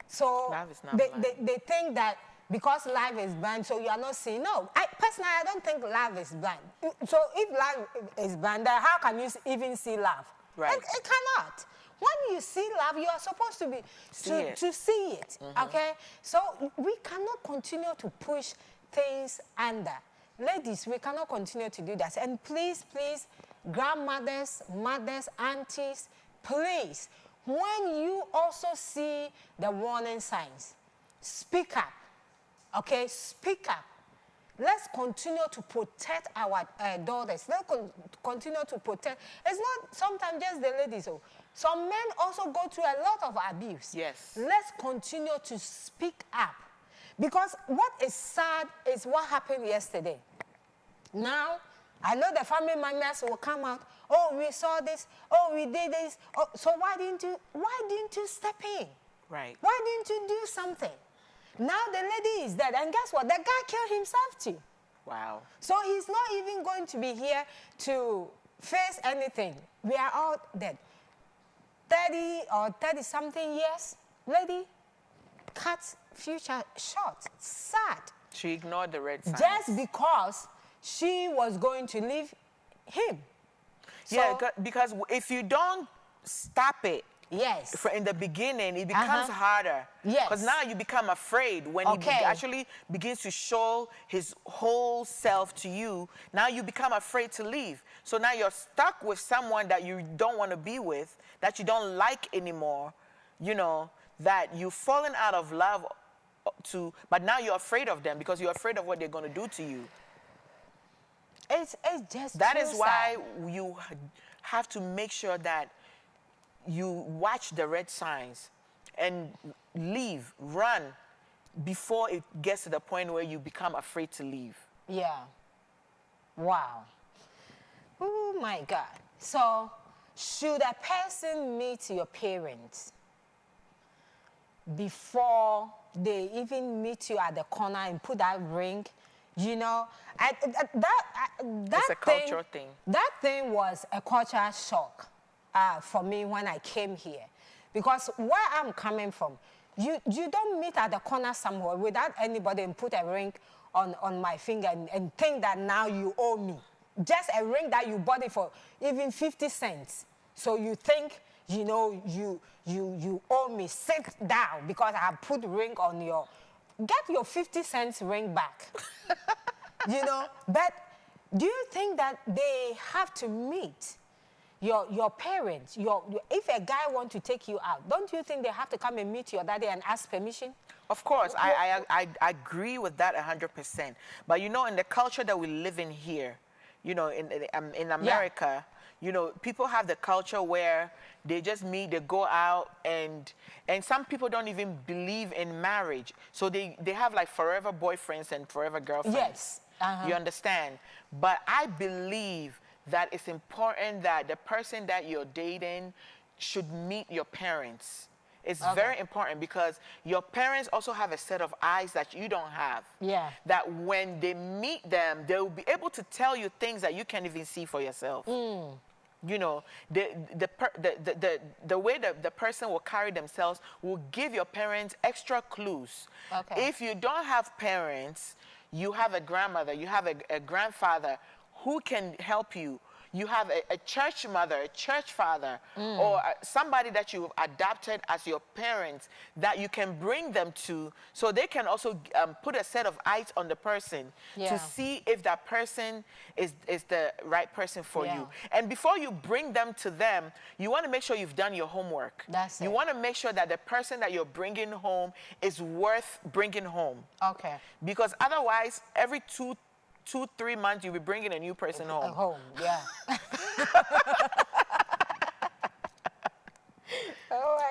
So love is not blind. They think that because love is blind, so you are not seeing. No, personally, I don't think love is blind. So if love is blind, then how can you even see love? Right. It cannot. When you see love, you are supposed to be to see it. Okay? So we cannot continue to push things under. Ladies, we cannot continue to do that. And please, please, grandmothers, mothers, aunties, please, when you also see the warning signs, speak up. Okay? Speak up. Let's continue to protect our daughters. Let's continue to protect. It's not sometimes just the ladies. Oh. Some men also go through a lot of abuse. Yes. Let's continue to speak up. Because what is sad is what happened yesterday. Now, I know the family members will come out. Oh, we saw this. Oh, we did this. Oh, so why didn't you step in? Right. Why didn't you do something? Now the lady is dead. And guess what? The guy killed himself too. Wow. So he's not even going to be here to face anything. We are all dead. 30 or 30-something years, lady, cut future short. Sad. She ignored the red signs. Just because she was going to leave him. Yeah, because if you don't stop it, yes, in the beginning, it becomes harder. Yes. Because now you become afraid when he actually begins to show his whole self to you. Now you become afraid to leave. So now you're stuck with someone that you don't want to be with, that you don't like anymore, you know, that you've fallen out of love to, but now you're afraid of them because you're afraid of what they're going to do to you. It's just that is why you have to make sure that you watch the red signs and leave, run, before it gets to the point where you become afraid to leave. Yeah. Wow. Oh my God. So, should a person meet your parents before they even meet you at the corner and put that ring? You know, that It's a cultural thing. That thing was a cultural shock for me when I came here. Because where I'm coming from, you don't meet at the corner somewhere without anybody and put a ring on my finger and think that now you owe me. Just a ring that you bought it for even 50 cents. So you think, you know, you owe me. Sit down because I have put ring on your... Get your 50 cents ring back. You know, but do you think that they have to meet your parents? If a guy wants to take you out, don't you think they have to come and meet your daddy and ask permission? Of course, I agree with that 100%. But you know, in the culture that we live in here, you know, in America, you know, people have the culture where they just meet, they go out, and some people don't even believe in marriage. So they have like forever boyfriends and forever girlfriends. Yes. You understand? But I believe that it's important that the person that you're dating should meet your parents. It's very important because your parents also have a set of eyes that you don't have. Yeah. That when they meet them, they will be able to tell you things that you can't even see for yourself. You know, the way that the person will carry themselves will give your parents extra clues. Okay. If you don't have parents, you have a grandmother, you have a grandfather who can help you. You have a church mother, a church father, or somebody that you've adopted as your parents that you can bring them to, so they can also put a set of eyes on the person to see if that person is the right person for you. And before you bring them to them, you want to make sure you've done your homework. You want to make sure that the person that you're bringing home is worth bringing home. Okay. Because otherwise, every 2-3 months, you'll be bringing a new person home. Home, yeah.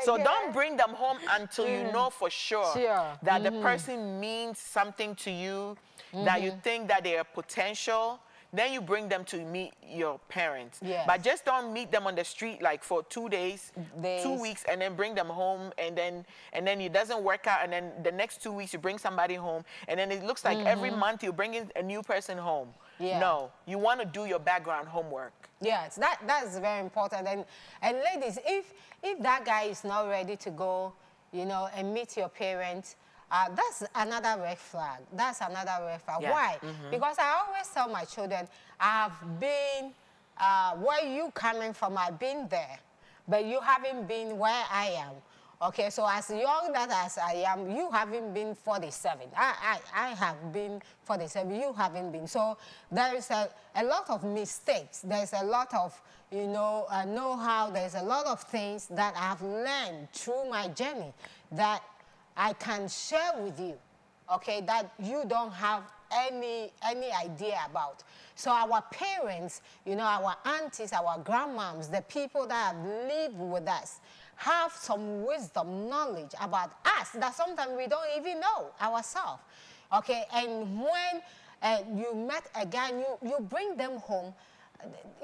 So don't bring them home until you know for sure that the person means something to you, that you think that they are potential. Then you bring them to meet your parents. But just don't meet them on the street like for 2 days, 2 weeks, and then bring them home, and then it doesn't work out, and then the next 2 weeks you bring somebody home, and then it looks like every month you bring in a new person home. No, you want to do your background homework. Yes, that's very important. And ladies, if that guy is not ready to go, you know, and meet your parents, that's another red flag. That's another red flag. Why? Because I always tell my children, I've been where you coming from, I've been there, but you haven't been where I am. Okay, so as young as I am, you haven't been 47. I have been 47, you haven't been. So there is a lot of mistakes. There's a lot of, you know, know-how. There's a lot of things that I've learned through my journey that I can share with you, okay, that you don't have any idea about. So our parents, you know, our aunties, our grandmoms, the people that have lived with us, have some wisdom, knowledge about us that sometimes we don't even know ourselves, okay? And when you met a guy, you bring them home,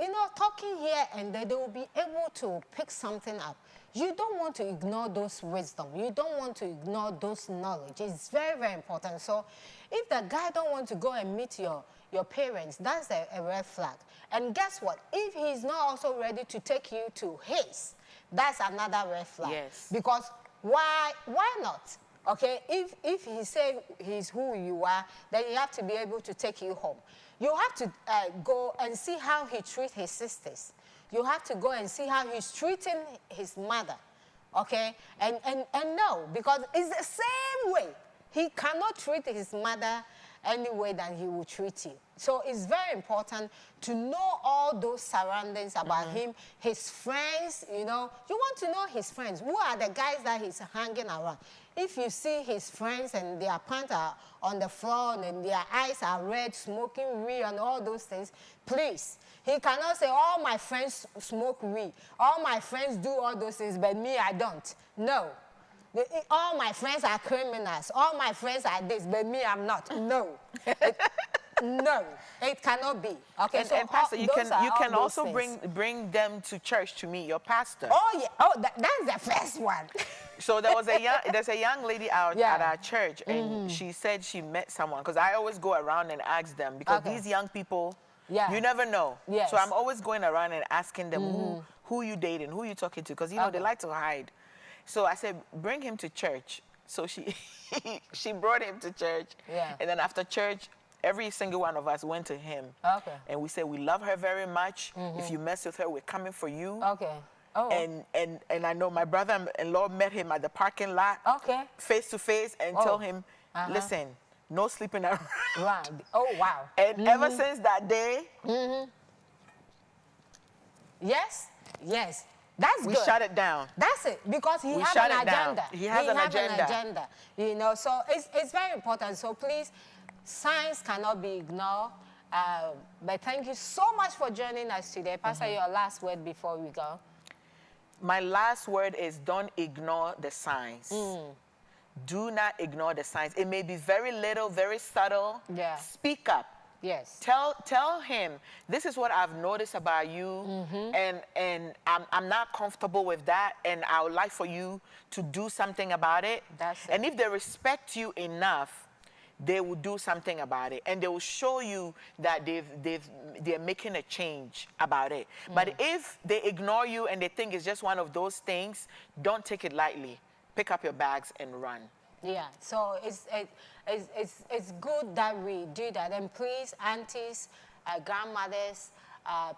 you know, talking here and there, they will be able to pick something up. You don't want to ignore those wisdom. You don't want to ignore those knowledge. It's very, very important. So if the guy don't want to go and meet your parents, that's a red flag. And guess what? If he's not also ready to take you to his, that's another red flag. Yes. Because why not? Okay, if he say he's who you are, then you have to be able to take you home. You have to go and see how he treats his sisters. You have to go and see how he's treating his mother, okay? And no, because it's the same way. He cannot treat his mother any way that he will treat you. So it's very important to know all those surroundings about him, his friends, you know. You want to know his friends. Who are the guys that he's hanging around? if you see his friends and their pants are on the floor and their eyes are red, smoking weed and all those things, please, he cannot say, all my friends smoke weed, all my friends do all those things, but me, I don't. No. All my friends are criminals. All my friends are this, but me, I'm not. No. No, it cannot be. Okay, And, so and Pastor, you can also things. bring them to church to meet your pastor. Oh yeah. Oh, that's the first one. So there's a young lady out Yeah. at our church, and she said she met someone, because I always go around and ask them, because Okay. these young people, Yeah. you never know. Yes. So I'm always going around and asking them who you dating, who you talking to, because they like to hide. So I said, bring him to church. So she brought him to church. Yeah. And then after church, every single one of us went to him. Okay. And we said, we love her very much. If you mess with her, we're coming for you. Okay. Oh. And I know my brother-in-law met him at the parking lot, Okay. face to face, and told him, listen, no sleeping around. Right. Oh wow. And ever since that day, Yes. Yes. That's we good. shut it down. That's it, because he We has shut an it down. agenda. He has an agenda. You know, so it's very important. So please, science cannot be ignored. But thank you so much for joining us today. Pastor, your last word before we go. My last word is, don't ignore the signs. Do not ignore the signs. It may be very little, very subtle. Yeah. Speak up. Yes. Tell him, this is what I've noticed about you, and I'm not comfortable with that, and I would like for you to do something about it. That's it. And if they respect you enough, they will do something about it, and they will show you that they're making a change about it. But if they ignore you and they think it's just one of those things, don't take it lightly. Pick up your bags and run. Yeah, so it's good that we do that. And please, aunties, grandmothers,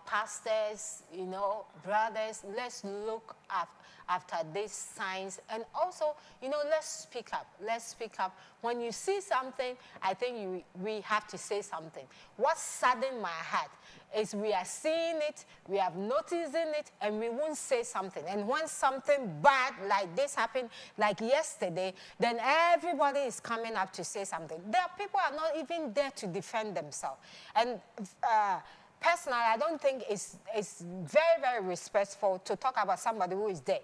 pastors, you know, brothers, let's look after these signs. And also, you know, let's speak up. Let's speak up. When you see something, I think we have to say something. What saddened my heart is we are seeing it, we are noticing it, and we won't say something. And when something bad like this happened, like yesterday, then everybody is coming up to say something. There are people are not even there to defend themselves. And personally, I don't think it's very, very respectful to talk about somebody who is dead.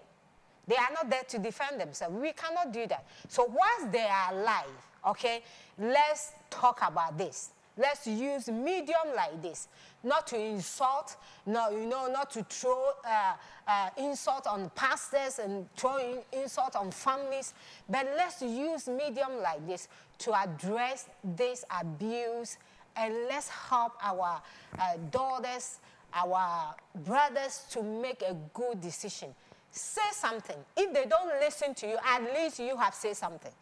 They are not there to defend themselves. We cannot do that. So once they are alive, okay, let's talk about this. Let's use medium like this, not to insult, no, you know, not to throw insult on pastors and throw insult on families, but let's use medium like this to address this abuse, and let's help our daughters, our brothers to make a good decision. Say something. If they don't listen to you, at least you have said something.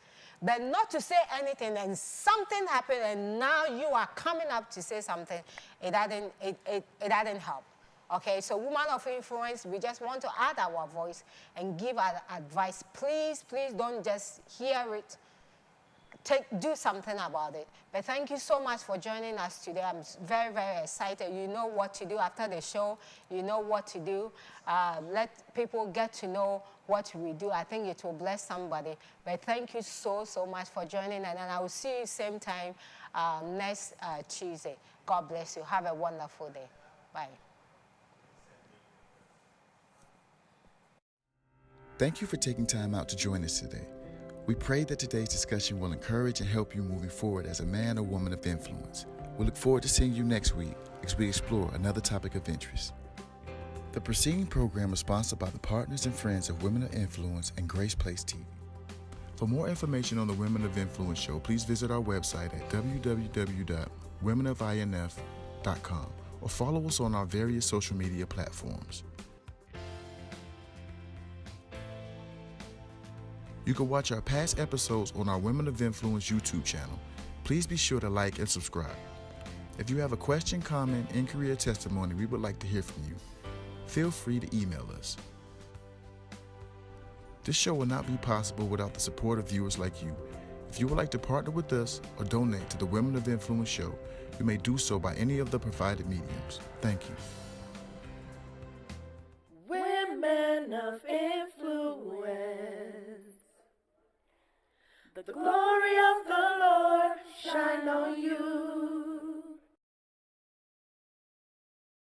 But not to say anything and something happened and now you are coming up to say something, it doesn't help. Okay, so woman of influence, we just want to add our voice and give our advice. Please, please don't just hear it. Do something about it. But thank you so much for joining us today. I'm very, very excited. You know what to do after the show. You know what to do. Let people get to know what we do. I think it will bless somebody. But thank you so, so much for joining. And then I will see you same time next Tuesday. God bless you. Have a wonderful day. Bye. Thank you for taking time out to join us today. We pray that today's discussion will encourage and help you moving forward as a man or woman of influence. We look forward to seeing you next week as we explore another topic of interest. The preceding program is sponsored by the partners and friends of Women of Influence and GraceplaceTV. For more information on the Women of Influence show, please visit our website at www.womenofinf.com or follow us on our various social media platforms. You can watch our past episodes on our Women of Influence YouTube channel. Please be sure to like and subscribe. If you have a question, comment, inquiry, or testimony, we would like to hear from you. Feel free to email us. This show will not be possible without the support of viewers like you. If you would like to partner with us or donate to the Women of Influence show, you may do so by any of the provided mediums. Thank you. Women of influence. The glory of the Lord